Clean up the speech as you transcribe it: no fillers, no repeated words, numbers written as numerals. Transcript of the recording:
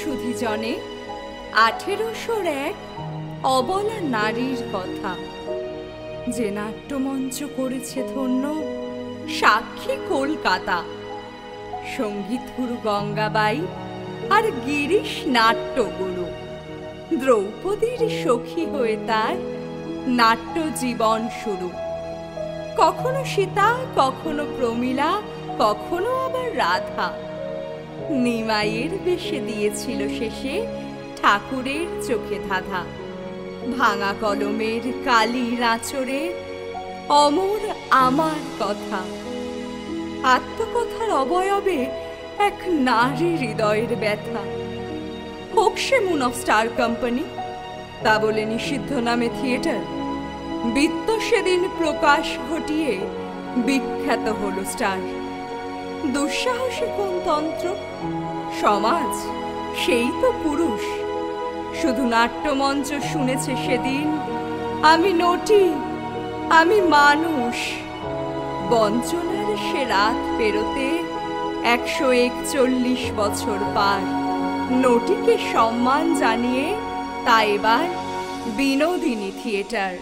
সুধীজনে 1800 এক অবলা নারীর কথা, যে নাট্যমঞ্চ করেছে ধন্য সাক্ষী কলকাতা। সঙ্গীত গুরু গঙ্গাবাই আর গিরিশ নাট্যগুরু, দ্রৌপদীর সখী হয়ে তার নাট্য জীবন শুরু। কখনো সীতা, কখনো প্রমীলা, কখনো আবার রাধা। নিমাইয়ের বেশে দিয়েছিল শেষে ঠাকুরের চোখে ধাঁধা। ভাঙা কলমের কালির আঁচড়ে অমর আমার কথা। আত্মকথার অবয়বে এক নারী হৃদয়ের ব্যথা। হোক সে মুন অফ স্টার কোম্পানি, তা বলে নিষিদ্ধ নামে থিয়েটার। বৃত্ত সেদিন প্রকাশ ঘটিয়ে বিখ্যাত হলো স্টার। দুঃসাহসী কোন তন্ত্র, সমাজ সেই তো পুরুষ। শুধু নাট্যমঞ্চ শুনেছে সেদিন, আমি নটি, আমি মানুষ। বঞ্চনার সে রাত পেরোতে 141 বছর পার। নটিকে সম্মান জানিয়ে তা এবার বিনোদিনী থিয়েটার।